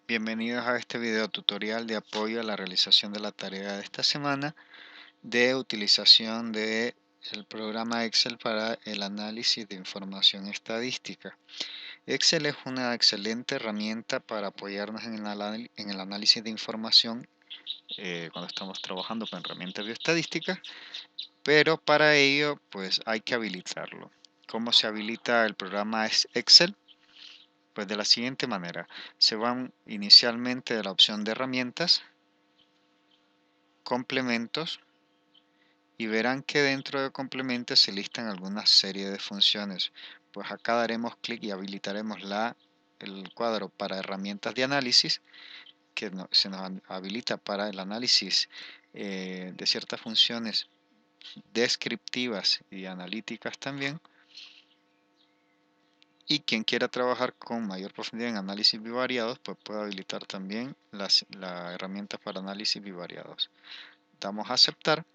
Bienvenidos a este video tutorial de apoyo a la realización de la tarea de esta semana de utilización de el programa Excel para el análisis de información estadística. Excel es una excelente herramienta para apoyarnos en el análisis de información cuando estamos trabajando con herramientas bioestadísticas, pero para ello pues hay que habilitarlo. ¿Cómo se habilita el programa Excel? Pues de la siguiente manera, se van inicialmente de la opción de herramientas, complementos, y verán que dentro de complementos se listan algunas serie de funciones. Pues acá daremos clic y habilitaremos el cuadro para herramientas de análisis, que se nos habilita para el análisis de ciertas funciones descriptivas y analíticas también. Y quien quiera trabajar con mayor profundidad en análisis bivariados, pues puede habilitar también la herramienta para análisis bivariados. Damos a aceptar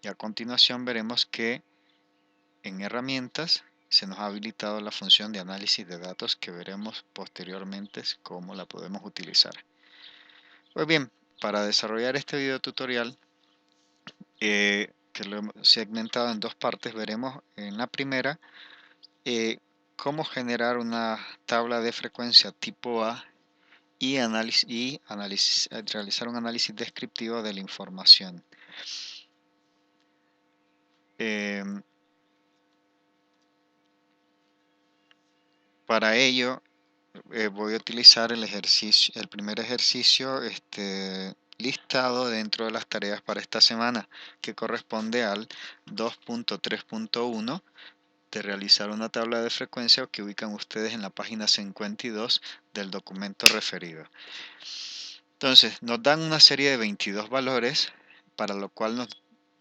y a continuación veremos que en herramientas se nos ha habilitado la función de análisis de datos, que veremos posteriormente cómo la podemos utilizar. Pues bien, para desarrollar este video tutorial, que lo hemos segmentado en dos partes, veremos en la primera cómo generar una tabla de frecuencia tipo A y realizar un análisis descriptivo de la información. Para ello voy a utilizar el primer ejercicio listado dentro de las tareas para esta semana, que corresponde al 2.3.1 de realizar una tabla de frecuencia, que ubican ustedes en la página 52 del documento referido. Entonces, nos dan una serie de 22 valores, para lo cual nos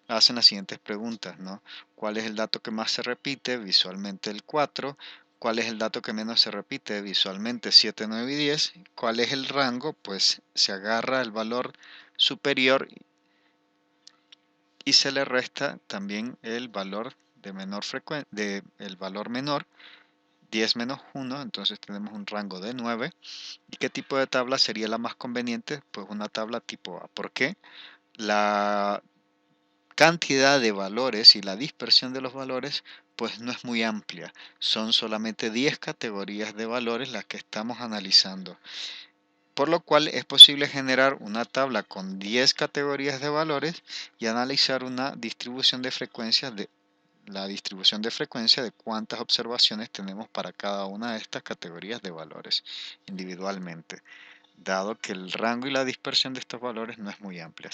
hacen las siguientes preguntas, ¿no? ¿Cuál es el dato que más se repite? Visualmente el 4. ¿Cuál es el dato que menos se repite? Visualmente 7, 9 y 10. ¿Cuál es el rango? Pues se agarra el valor superior y se le resta también el valor el valor menor, 10 menos 1, entonces tenemos un rango de 9. ¿Y qué tipo de tabla sería la más conveniente? Pues una tabla tipo A. ¿Por qué? La cantidad de valores y la dispersión de los valores pues no es muy amplia. Son solamente 10 categorías de valores las que estamos analizando. Por lo cual es posible generar una tabla con 10 categorías de valores y analizar una distribución de frecuencias de cuántas observaciones tenemos para cada una de estas categorías de valores individualmente, dado que el rango y la dispersión de estos valores no es muy amplia.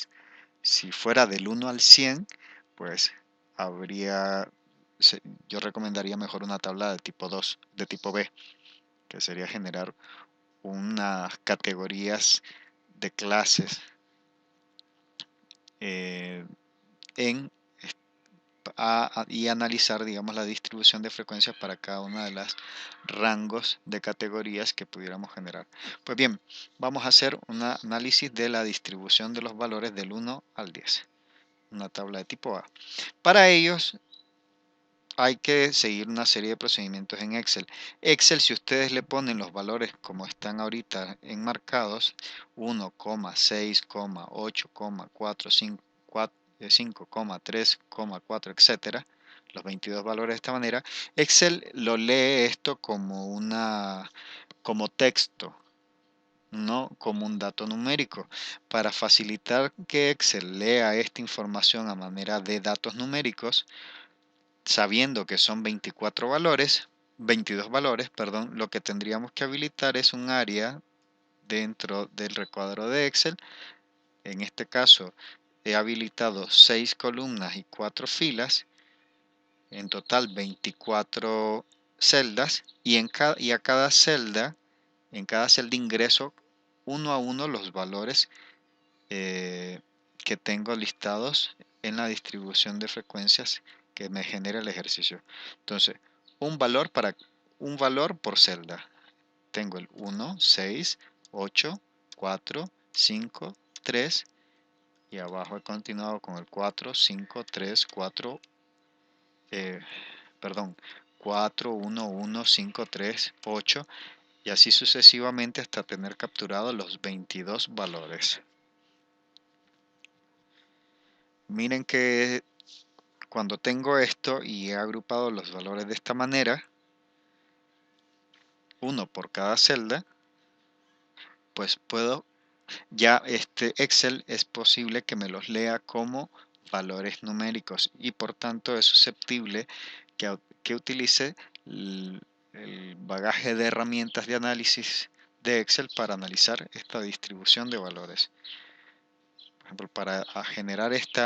Si fuera del 1 al 100, pues yo recomendaría mejor una tabla de tipo 2, de tipo B, que sería generar unas categorías de clases eh, y analizar, digamos, la distribución de frecuencias para cada una de las rangos de categorías que pudiéramos generar. Pues bien, vamos a hacer un análisis de la distribución de los valores del 1 al 10, una tabla de tipo A. Para ellos hay que seguir una serie de procedimientos en Excel. Excel, si ustedes le ponen los valores como están ahorita enmarcados, 1, 6, 8, 4, 5, 5, 3, 4, etcétera, los 22 valores de esta manera, Excel lo lee esto como texto, no como un dato numérico. Para facilitar que Excel lea esta información a manera de datos numéricos, sabiendo que son 22 valores, perdón, lo que tendríamos que habilitar es un área dentro del recuadro de Excel. En este caso he habilitado 6 columnas y 4 filas, en total 24 celdas, y a cada celda, en cada celda ingreso uno a uno los valores que tengo listados en la distribución de frecuencias que me genera el ejercicio. Entonces, un valor por celda. Tengo el 1, 6, 8, 4, 5, 3, y abajo he continuado con el 4, 5, 3, 4, perdón, 4, 1, 1, 5, 3, 8, y así sucesivamente hasta tener capturado los 22 valores. Miren que cuando tengo esto y he agrupado los valores de esta manera, uno por cada celda, pues puedo, ya este Excel es posible que me los lea como valores numéricos y por tanto es susceptible que utilice el bagaje de herramientas de análisis de Excel para analizar esta distribución de valores. Por ejemplo, para generar este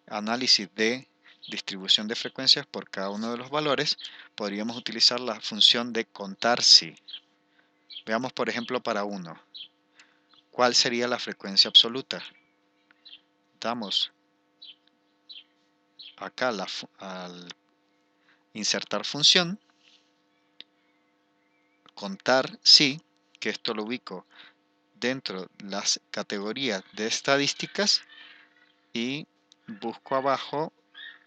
análisis de distribución de frecuencias por cada uno de los valores, podríamos utilizar la función de contar si. Veamos, por ejemplo, para 1. ¿Cuál sería la frecuencia absoluta? Damos acá al insertar función, contar si, que esto lo ubico dentro de las categorías de estadísticas y busco abajo,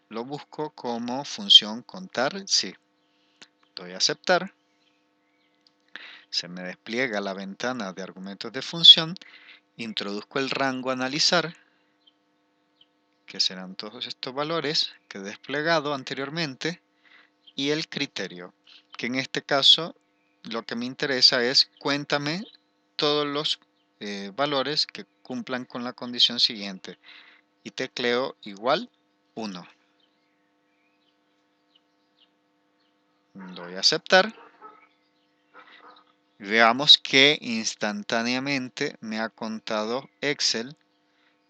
lo busco como función contar si. Doy a aceptar. Se me despliega la ventana de argumentos de función, introduzco el rango a analizar, que serán todos estos valores que he desplegado anteriormente, y el criterio, que en este caso lo que me interesa es cuéntame todos los valores que cumplan con la condición siguiente, y tecleo igual 1. Doy a aceptar. Veamos que instantáneamente me ha contado Excel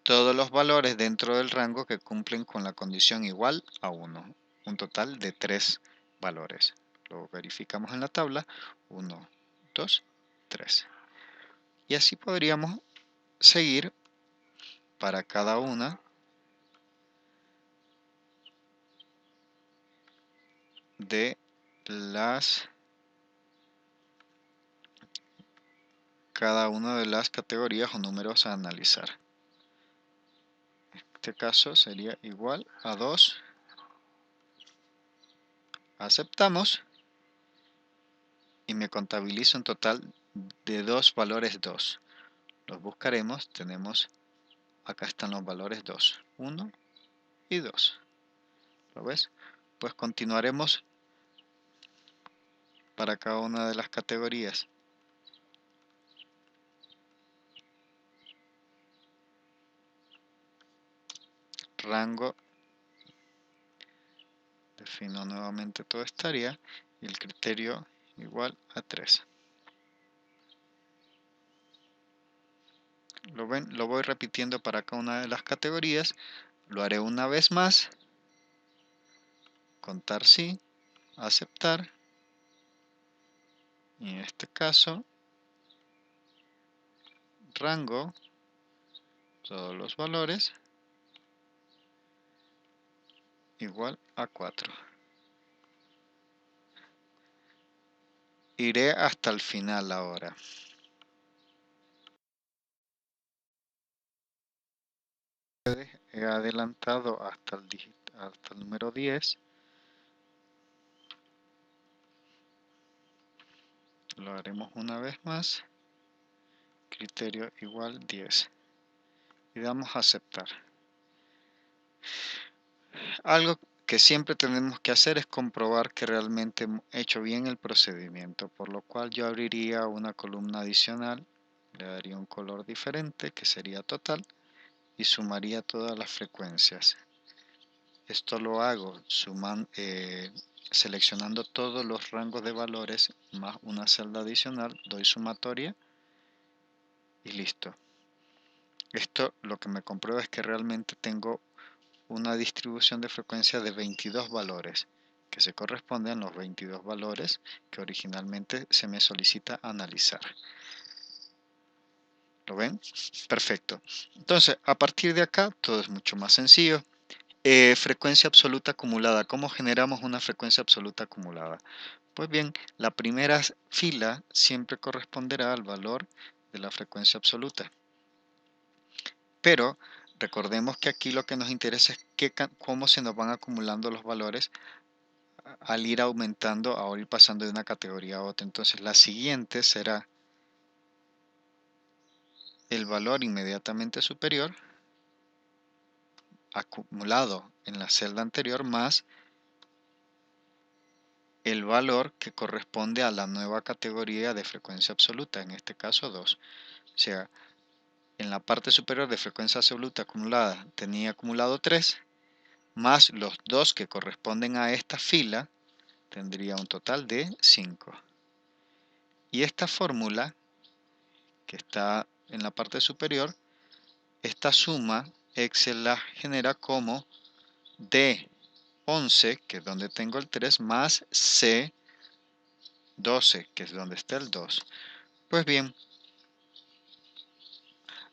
todos los valores dentro del rango que cumplen con la condición igual a 1. Un total de 3 valores. Lo verificamos en la tabla. 1, 2, 3. Y así podríamos seguir para cada una de las categorías o números a analizar. En este caso sería igual a 2. Aceptamos y me contabiliza un total de 2 valores 2. Los buscaremos, tenemos, acá están los valores 2, 1 y 2. ¿Lo ves? Pues continuaremos para cada una de las categorías. Rango, defino nuevamente toda esta área y el criterio igual a 3. ¿Lo ven? Lo voy repitiendo para cada una de las categorías. Lo haré una vez más. Contar sí, aceptar. Y en este caso, rango, todos los valores, igual a 4. Iré hasta el final ahora. He adelantado hasta el número 10. Lo haremos una vez más. Criterio igual 10. Y damos a aceptar. Algo que siempre tenemos que hacer es comprobar que realmente hemos hecho bien el procedimiento, por lo cual yo abriría una columna adicional, le daría un color diferente que sería total y sumaría todas las frecuencias. Esto lo hago seleccionando todos los rangos de valores más una celda adicional, doy sumatoria y listo. Esto lo que me comprueba es que realmente tengo una distribución de frecuencia de 22 valores que se corresponden a los 22 valores que originalmente se me solicita analizar. ¿Lo ven? Perfecto. Entonces, a partir de acá, todo es mucho más sencillo. Frecuencia absoluta acumulada. ¿Cómo generamos una frecuencia absoluta acumulada? Pues bien, la primera fila siempre corresponderá al valor de la frecuencia absoluta. Pero recordemos que aquí lo que nos interesa es cómo se nos van acumulando los valores al ir aumentando, ahora ir pasando de una categoría a otra. Entonces la siguiente será el valor inmediatamente superior acumulado en la celda anterior más el valor que corresponde a la nueva categoría de frecuencia absoluta, en este caso 2. O sea, en la parte superior de frecuencia absoluta acumulada tenía acumulado 3, más los 2 que corresponden a esta fila, tendría un total de 5. Y esta fórmula, que está en la parte superior, esta suma Excel la genera como D11, que es donde tengo el 3, más C12, que es donde está el 2. Pues bien,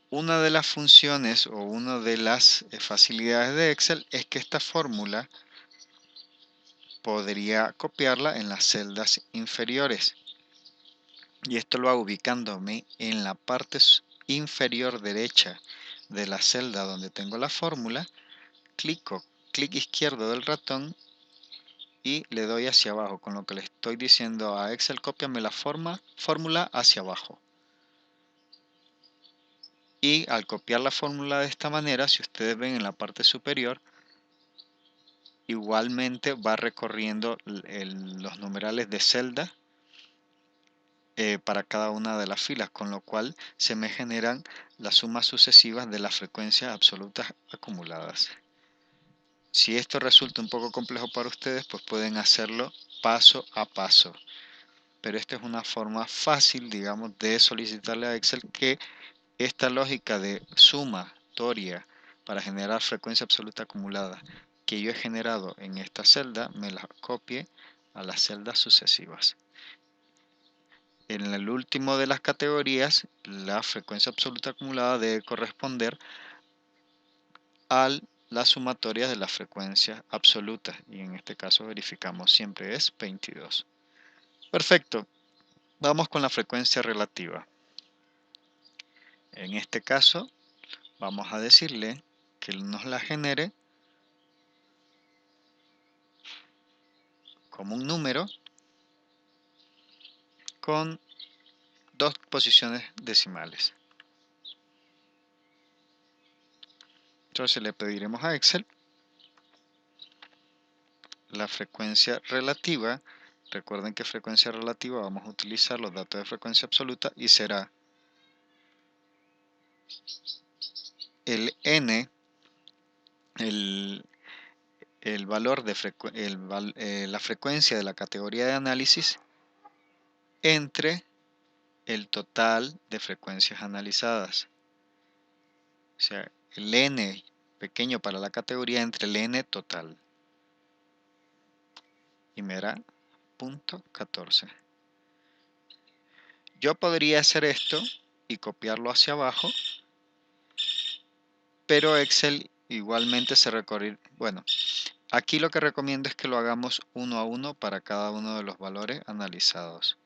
una de las funciones o una de las facilidades de Excel es que esta fórmula podría copiarla en las celdas inferiores. Y esto lo hago ubicándome en la parte inferior derecha de la celda donde tengo la fórmula. Clic izquierdo del ratón y le doy hacia abajo, con lo que le estoy diciendo a Excel, cópiame la fórmula hacia abajo. Y al copiar la fórmula de esta manera, si ustedes ven en la parte superior, igualmente va recorriendo los numerales de celda para cada una de las filas, con lo cual se me generan las sumas sucesivas de las frecuencias absolutas acumuladas. Si esto resulta un poco complejo para ustedes, pues pueden hacerlo paso a paso. Pero esta es una forma fácil, digamos, de solicitarle a Excel que esta lógica de sumatoria para generar frecuencia absoluta acumulada que yo he generado en esta celda, me la copie a las celdas sucesivas. En el último de las categorías, la frecuencia absoluta acumulada debe corresponder a la sumatoria de las frecuencias absolutas, y en este caso verificamos siempre es 22. Perfecto, vamos con la frecuencia relativa. En este caso vamos a decirle que nos la genere como un número con 2 posiciones decimales. Entonces le pediremos a Excel la frecuencia relativa. Recuerden que frecuencia relativa vamos a utilizar los datos de frecuencia absoluta y será el n, el valor de la frecuencia de la categoría de análisis entre el total de frecuencias analizadas. O sea, el n pequeño para la categoría entre el n total. Y me dará 0.14. Yo podría hacer esto y copiarlo hacia abajo, pero Excel igualmente se recorre. Bueno, aquí lo que recomiendo es que lo hagamos uno a uno para cada uno de los valores analizados.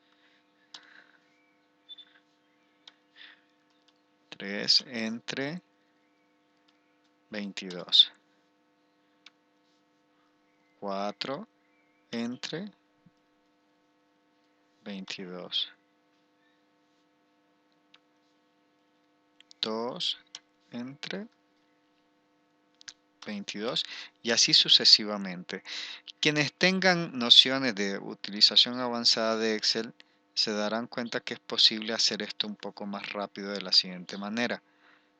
3 entre 22. 4 entre 22. 2 entre 22 y así sucesivamente. Quienes tengan nociones de utilización avanzada de Excel se darán cuenta que es posible hacer esto un poco más rápido de la siguiente manera,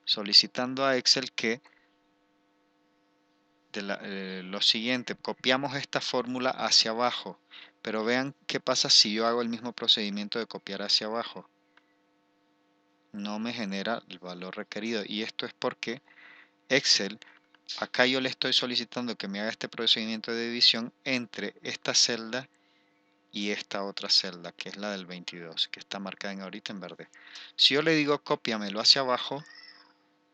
solicitando a Excel que lo siguiente, copiamos esta fórmula hacia abajo, pero vean qué pasa si yo hago el mismo procedimiento de copiar hacia abajo. No me genera el valor requerido, y esto es porque Excel, acá yo le estoy solicitando que me haga este procedimiento de división entre esta celda y esta otra celda, que es la del 22, que está marcada ahorita en verde. Si yo le digo cópiamelo hacia abajo,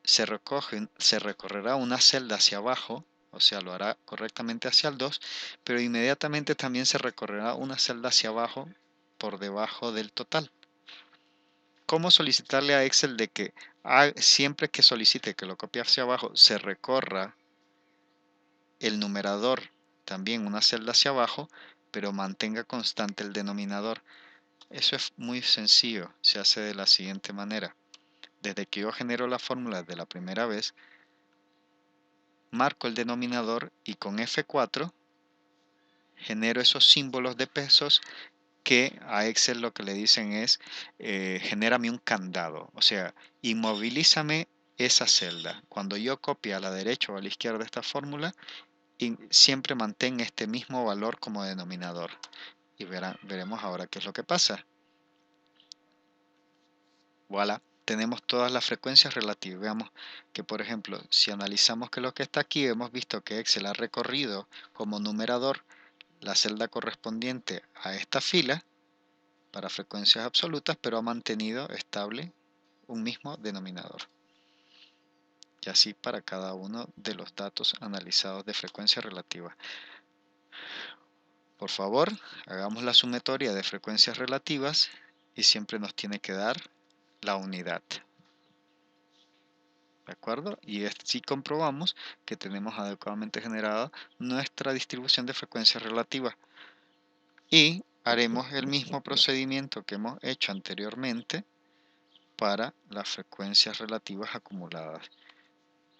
se recorrerá una celda hacia abajo, o sea, lo hará correctamente hacia el 2, pero inmediatamente también se recorrerá una celda hacia abajo por debajo del total. ¿Cómo solicitarle a Excel de que siempre que solicite que lo copie hacia abajo, se recorra el numerador también una celda hacia abajo, pero mantenga constante el denominador. Eso es muy sencillo, se hace de la siguiente manera. Desde que yo genero la fórmula de la primera vez, marco el denominador y con F4 genero esos símbolos de pesos que a Excel lo que le dicen es genérame un candado, o sea, inmovilízame esa celda. Cuando yo copie a la derecha o a la izquierda esta fórmula, y siempre mantén este mismo valor como denominador. Y veremos ahora qué es lo que pasa. Voilà, tenemos todas las frecuencias relativas. Veamos que, por ejemplo, si analizamos que lo que está aquí, hemos visto que Excel ha recorrido como numerador la celda correspondiente a esta fila para frecuencias absolutas, pero ha mantenido estable un mismo denominador. Y así para cada uno de los datos analizados de frecuencia relativa. Por favor, hagamos la sumatoria de frecuencias relativas y siempre nos tiene que dar la unidad. ¿De acuerdo? Y así comprobamos que tenemos adecuadamente generada nuestra distribución de frecuencias relativas. Y haremos el mismo procedimiento que hemos hecho anteriormente para las frecuencias relativas acumuladas.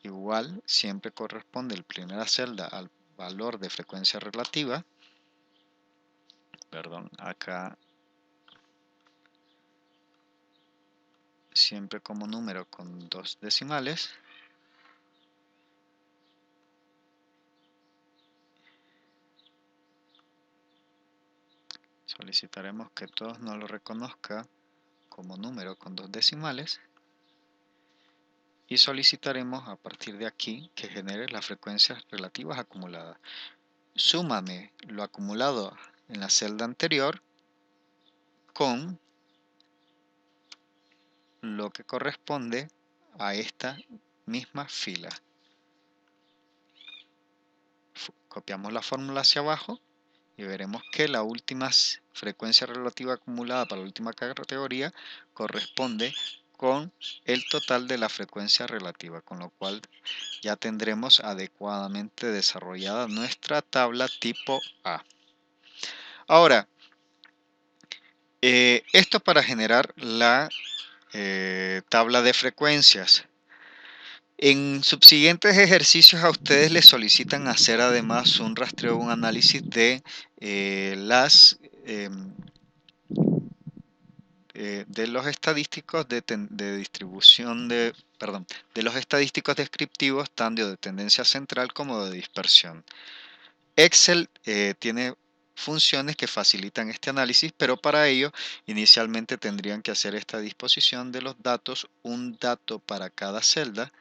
Igual, siempre corresponde la primera celda al valor de frecuencia relativa. Perdón, acá siempre como número con 2 decimales. Solicitaremos que todos nos lo reconozca como número con 2 decimales. Y solicitaremos a partir de aquí que genere las frecuencias relativas acumuladas. Súmame lo acumulado en la celda anterior con lo que corresponde a esta misma fila. Copiamos la fórmula hacia abajo y veremos que la última frecuencia relativa acumulada para la última categoría corresponde con el total de la frecuencia relativa, con lo cual ya tendremos adecuadamente desarrollada nuestra tabla tipo A. Ahora, esto para generar la tabla de frecuencias. En subsiguientes ejercicios a ustedes les solicitan hacer además un rastreo, un análisis de de los estadísticos de distribución de los estadísticos descriptivos tanto de tendencia central como de dispersión. Excel tiene funciones que facilitan este análisis, pero para ello inicialmente tendrían que hacer esta disposición de los datos, un dato para cada celda,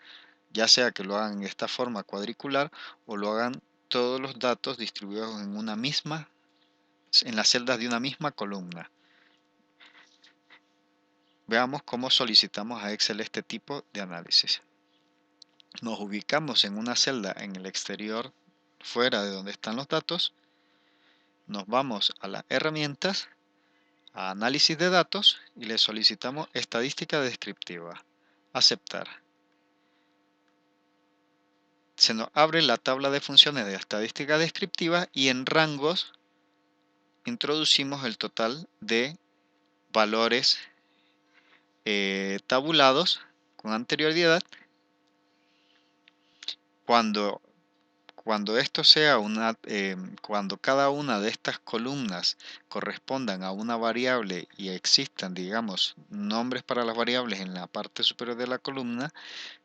ya sea que lo hagan en esta forma cuadricular o lo hagan todos los datos distribuidos en las celdas de una misma columna. Veamos cómo solicitamos a Excel este tipo de análisis. Nos ubicamos en una celda en el exterior, fuera de donde están los datos. Nos vamos a las herramientas, a análisis de datos y le solicitamos estadística descriptiva. Aceptar. Se nos abre la tabla de funciones de estadística descriptiva y en rangos introducimos el total de valores tabulados con anterioridad. Cuando esto sea cuando cada una de estas columnas correspondan a una variable y existan, digamos, nombres para las variables en la parte superior de la columna,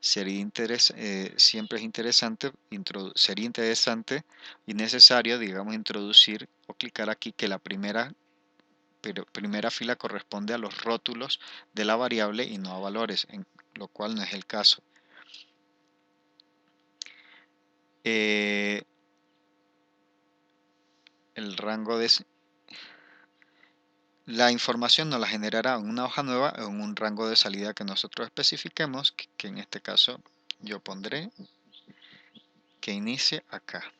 siempre es interesante, sería interesante y necesario, digamos, introducir o clicar aquí que la primera fila corresponde a los rótulos de la variable y no a valores, lo cual no es el caso. El rango de la información nos la generará en una hoja nueva en un rango de salida que nosotros especifiquemos, que en este caso yo pondré que inicie acá.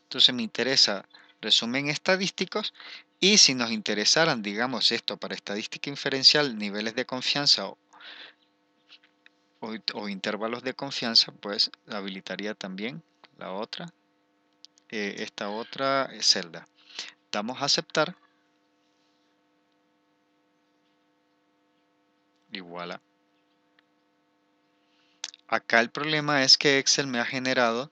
Entonces me interesa resumen estadísticos y si nos interesaran, digamos, esto para estadística inferencial, niveles de confianza o intervalos de confianza, pues habilitaría también la otra, esta otra celda. Damos a aceptar y voilà. Acá el problema es que Excel me ha generado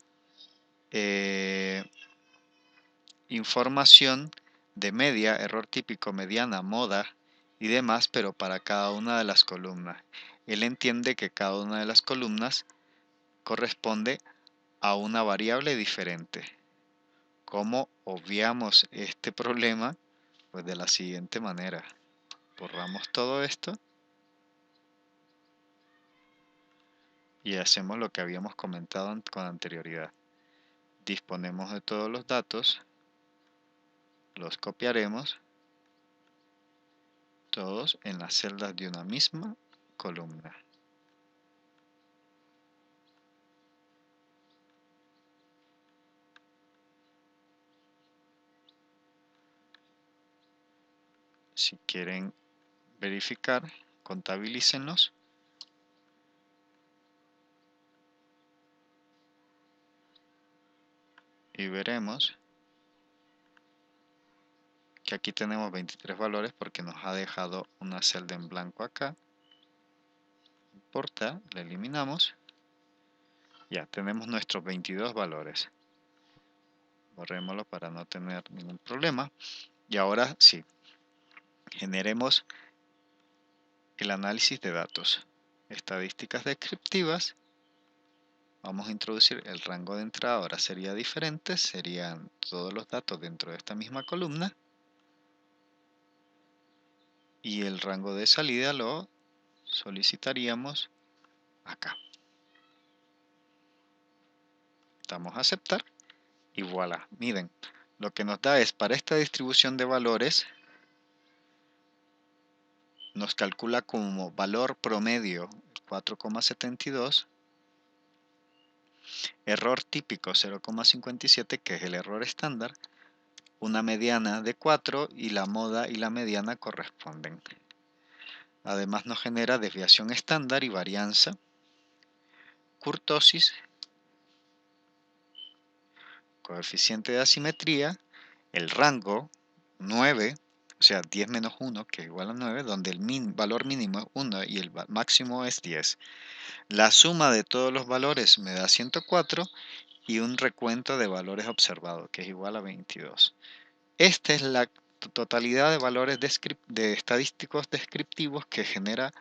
información de media, error típico, mediana, moda y demás, pero para cada una de las columnas. Él entiende que cada una de las columnas corresponde a una variable diferente. ¿Cómo obviamos este problema? Pues de la siguiente manera. Borramos todo esto y hacemos lo que habíamos comentado con anterioridad. Disponemos de todos los datos, los copiaremos todos en las celdas de una misma columna. Si quieren verificar, contabilícenlos y veremos que aquí tenemos 23 valores porque nos ha dejado una celda en blanco acá. No importa, la eliminamos. Ya tenemos nuestros 22 valores. Borrémoslo para no tener ningún problema. Y ahora sí, generemos el análisis de datos. Estadísticas descriptivas. Vamos a introducir el rango de entrada, ahora sería diferente, serían todos los datos dentro de esta misma columna. Y el rango de salida lo solicitaríamos acá. Damos a aceptar y voilà. Miren, lo que nos da es para esta distribución de valores, nos calcula como valor promedio 4,72, error típico 0,57, que es el error estándar, una mediana de 4 y la moda y la mediana corresponden. Además nos genera desviación estándar y varianza, kurtosis, coeficiente de asimetría, el rango 9, o sea 10 menos 1, que es igual a 9, donde el valor mínimo es 1 y el máximo es 10. La suma de todos los valores me da 104 y un recuento de valores observados, que es igual a 22. Esta es la totalidad de valores de estadísticos descriptivos que genera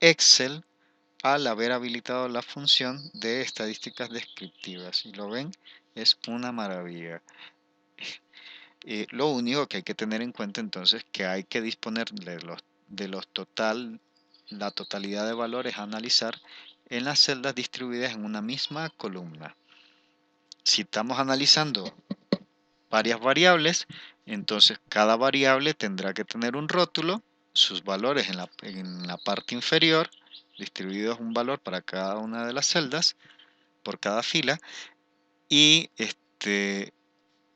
Excel al haber habilitado la función de estadísticas descriptivas. Y lo ven, es una maravilla. Lo único que hay que tener en cuenta entonces que hay que disponer de la totalidad de valores a analizar en las celdas distribuidas en una misma columna. Si estamos analizando varias variables, entonces cada variable tendrá que tener un rótulo, sus valores en la parte inferior, distribuidos un valor para cada una de las celdas, por cada fila, y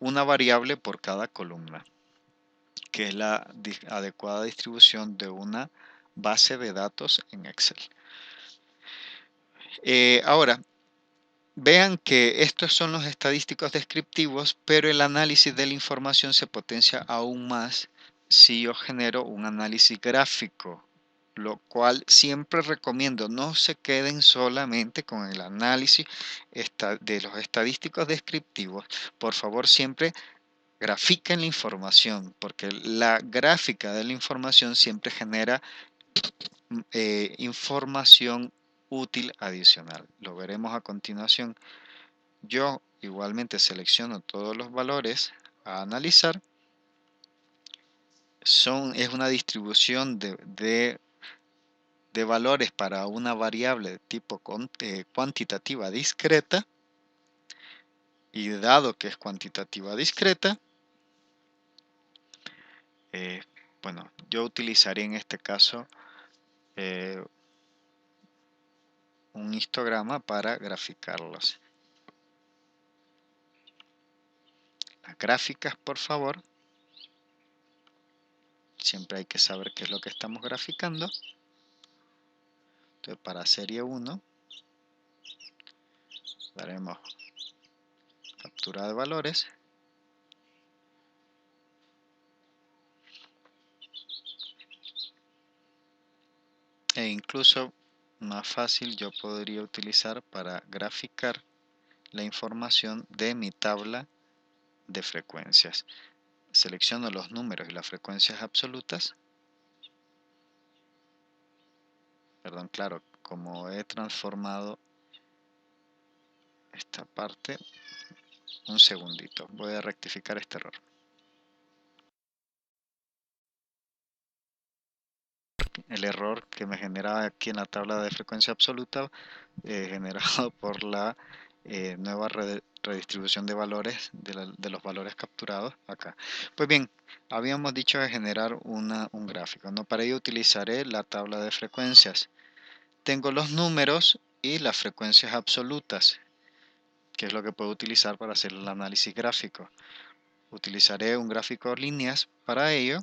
una variable por cada columna, que es la adecuada distribución de una base de datos en Excel. Ahora, vean que estos son los estadísticos descriptivos, pero el análisis de la información se potencia aún más si yo genero un análisis gráfico, lo cual siempre recomiendo. No se queden solamente con el análisis de los estadísticos descriptivos. Por favor, siempre grafiquen la información, porque la gráfica de la información siempre genera información útil adicional. Lo veremos a continuación. Yo igualmente selecciono todos los valores a analizar. Es una distribución de valores para una variable de tipo cuantitativa discreta. Y dado que es cuantitativa discreta, bueno, yo utilizaría en este caso un histograma para graficarlos. Las gráficas, por favor. Siempre hay que saber qué es lo que estamos graficando. Entonces, para serie 1, daremos captura de valores. E incluso más fácil yo podría utilizar para graficar la información de mi tabla de frecuencias. Selecciono los números y las frecuencias absolutas. Perdón, claro, como he transformado esta parte, un segundito, voy a rectificar este error. El error que me genera aquí en la tabla de frecuencia absoluta, generado por la nueva redistribución de valores de los valores capturados acá. Pues bien, habíamos dicho de generar un gráfico, ¿no? Para ello utilizaré la tabla de frecuencias. Tengo los números y las frecuencias absolutas, que es lo que puedo utilizar para hacer el análisis gráfico. Utilizaré un gráfico de líneas para ello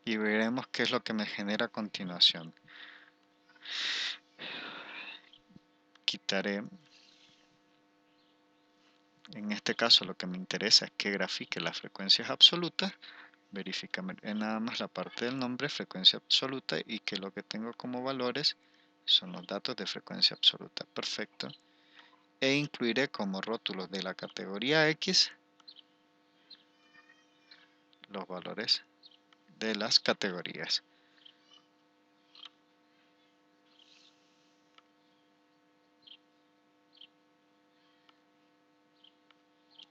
y veremos qué es lo que me genera a continuación. Quitaré, en este caso lo que me interesa es que grafique las frecuencias absolutas. Verifícame nada más la parte del nombre, frecuencia absoluta, y que lo que tengo como valores son los datos de frecuencia absoluta. Perfecto. E incluiré como rótulos de la categoría X los valores de las categorías.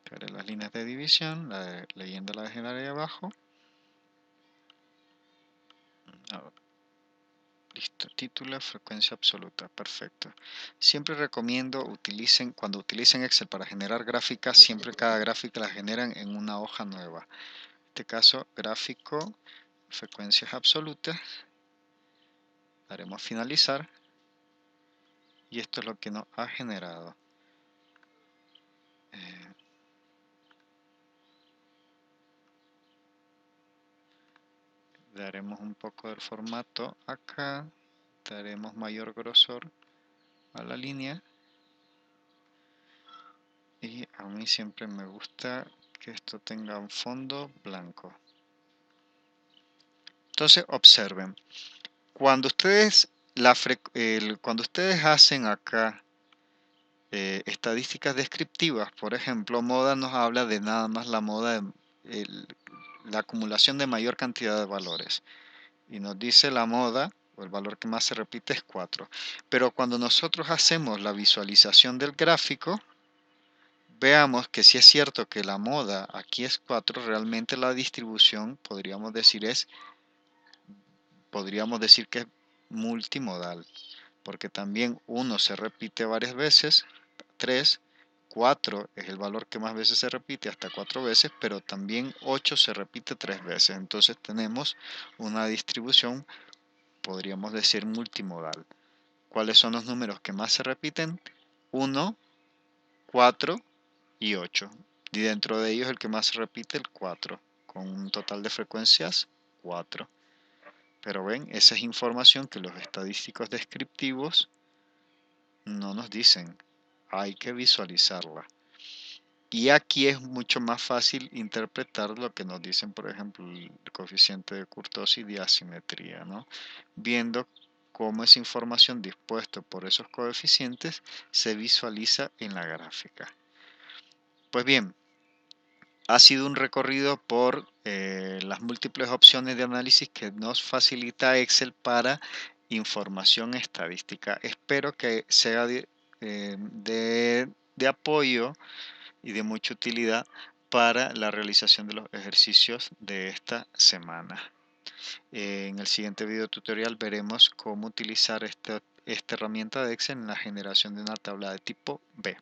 Crearé las líneas de división, leyendo la general de abajo. Listo, título, frecuencia absoluta, perfecto. Siempre recomiendo cuando utilicen Excel para generar gráficas, siempre cada gráfica la generan en una hoja nueva. En este caso, gráfico, frecuencias absolutas. Daremos finalizar. Y esto es lo que nos ha generado. Daremos un poco del formato acá. Daremos mayor grosor a la línea. Y a mí siempre me gusta que esto tenga un fondo blanco. Entonces observen, cuando ustedes, cuando ustedes hacen acá estadísticas descriptivas, por ejemplo, moda nos habla de nada más la moda, la acumulación de mayor cantidad de valores. Y nos dice la moda, o el valor que más se repite es 4. Pero cuando nosotros hacemos la visualización del gráfico, veamos que si es cierto que la moda aquí es 4, realmente la distribución podríamos decir que es multimodal, porque también 1 se repite varias veces, 3, 4 es el valor que más veces se repite, hasta 4 veces, pero también 8 se repite 3 veces. Entonces tenemos una distribución, podríamos decir, multimodal. ¿Cuáles son los números que más se repiten? 1, 4 y 8. Y dentro de ellos el que más se repite, el 4, con un total de frecuencias 4. Pero ven, esa es información que los estadísticos descriptivos no nos dicen. Hay que visualizarla. Y aquí es mucho más fácil interpretar lo que nos dicen, por ejemplo, el coeficiente de kurtosis y de asimetría, ¿no? Viendo cómo esa información dispuesta por esos coeficientes se visualiza en la gráfica. Pues bien, ha sido un recorrido por las múltiples opciones de análisis que nos facilita Excel para información estadística. Espero que sea de apoyo y de mucha utilidad para la realización de los ejercicios de esta semana. En el siguiente video tutorial veremos cómo utilizar esta herramienta de Excel en la generación de una tabla de tipo B.